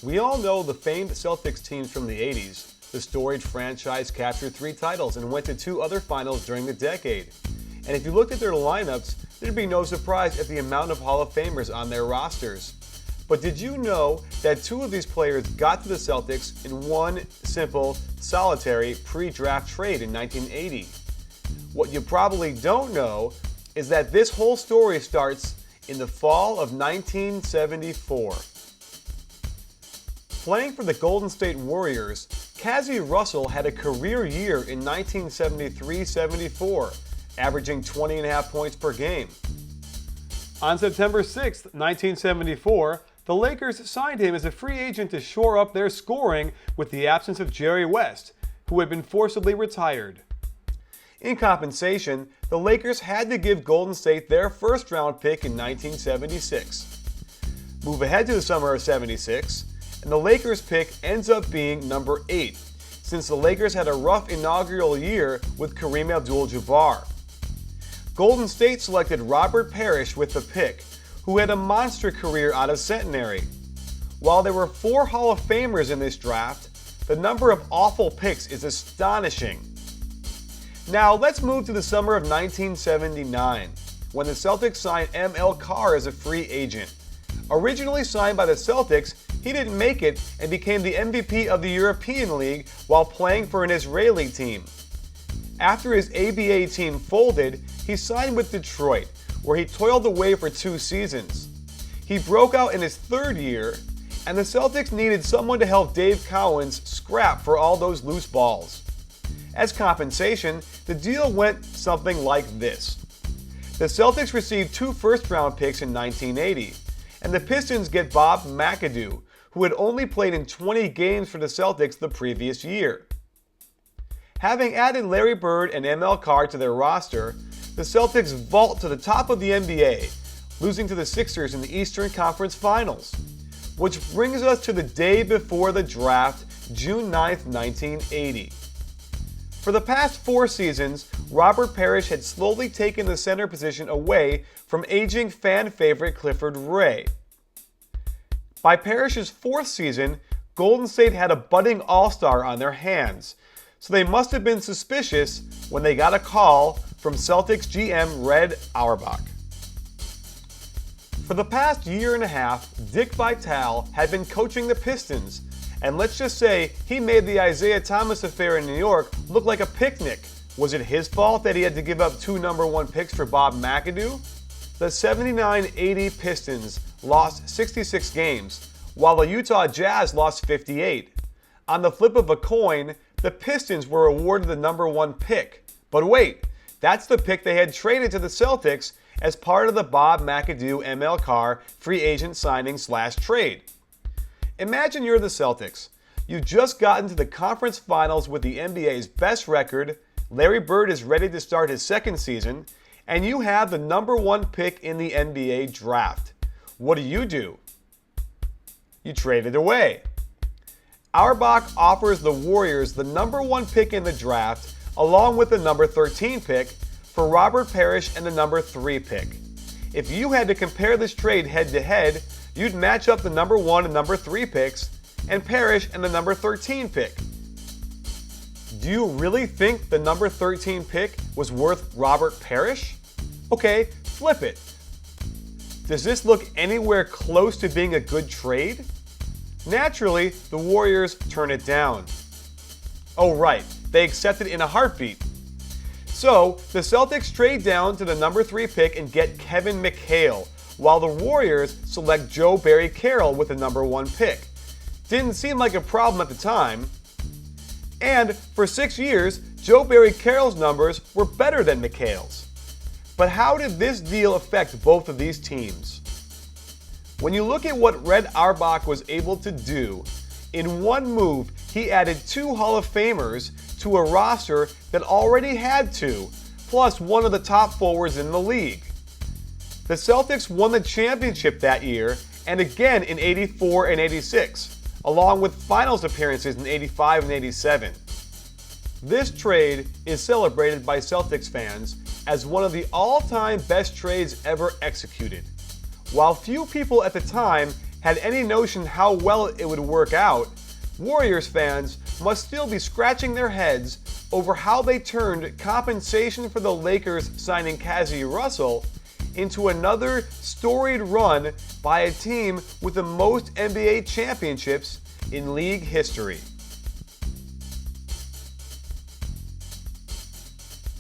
We all know the famed Celtics teams from the 80s. The storied franchise captured 3 titles and went to 2 other finals during the decade. And if you looked at their lineups, there'd be no surprise at the amount of Hall of Famers on their rosters. But did you know that 2 of these players got to the Celtics in one simple, solitary pre-draft trade in 1980? What you probably don't know is that this whole story starts in the fall of 1974. Playing for the Golden State Warriors, Cazzie Russell had a career year in 1973-74, averaging 20.5 points per game. On September 6, 1974, the Lakers signed him as a free agent to shore up their scoring with the absence of Jerry West, who had been forcibly retired. In compensation, the Lakers had to give Golden State their first-round pick in 1976. Move ahead to the summer of '76, and the Lakers pick ends up being number 8, since the Lakers had a rough inaugural year with Kareem Abdul-Jabbar. Golden State selected Robert Parish with the pick, who had a monster career out of Centenary. While there were 4 Hall of Famers in this draft, the number of awful picks is astonishing. Now let's move to the summer of 1979, when the Celtics signed ML Carr as a free agent. Originally signed by the Celtics, he didn't make it and became the MVP of the European League while playing for an Israeli team. After his ABA team folded, he signed with Detroit, where he toiled away for 2 seasons. He broke out in his 3rd year, and the Celtics needed someone to help Dave Cowens scrap for all those loose balls. As compensation, the deal went something like this. The Celtics received 2 first-round picks in 1980, and the Pistons get Bob McAdoo, who had only played in 20 games for the Celtics the previous year. Having added Larry Bird and ML Carr to their roster, the Celtics vault to the top of the NBA, losing to the Sixers in the Eastern Conference Finals. Which brings us to the day before the draft, June 9, 1980. For the past 4 seasons, Robert Parish had slowly taken the center position away from aging fan favorite Clifford Ray. By Parish's 4th season, Golden State had a budding all-star on their hands, so they must have been suspicious when they got a call from Celtics GM Red Auerbach. For the past year and a half, Dick Vitale had been coaching the Pistons, and let's just say he made the Isaiah Thomas affair in New York look like a picnic. Was it his fault that he had to give up 2 number 1 picks for Bob McAdoo? The 79-80 Pistons lost 66 games, while the Utah Jazz lost 58. On the flip of a coin, the Pistons were awarded the number 1 pick. But wait, that's the pick they had traded to the Celtics as part of the Bob McAdoo ML Carr free agent signing/trade. Imagine you're the Celtics. You've just gotten to the conference finals with the NBA's best record, Larry Bird is ready to start his 2nd season, and you have the number 1 pick in the NBA draft. What do? You trade it away. Auerbach offers the Warriors the number 1 pick in the draft, along with the number 13 pick, for Robert Parish and the number 3 pick. If you had to compare this trade head-to-head, you'd match up the number 1 and number 3 picks, and Parish and the number 13 pick. Do you really think the number 13 pick was worth Robert Parish? Okay, flip it. Does this look anywhere close to being a good trade? Naturally, the Warriors turn it down. Oh right, they accept it in a heartbeat. So, the Celtics trade down to the number 3 pick and get Kevin McHale, while the Warriors select Joe Barry Carroll with the number 1 pick. Didn't seem like a problem at the time. And for 6 years, Joe Barry Carroll's numbers were better than McHale's. But how did this deal affect both of these teams? When you look at what Red Auerbach was able to do, in one move he added 2 Hall of Famers to a roster that already had 2, plus one of the top forwards in the league. The Celtics won the championship that year and again in '84 and '86, along with finals appearances in '85 and '87. This trade is celebrated by Celtics fans as one of the all-time best trades ever executed. While few people at the time had any notion how well it would work out, Warriors fans must still be scratching their heads over how they turned compensation for the Lakers signing Cazzie Russell into another storied run by a team with the most NBA championships in league history.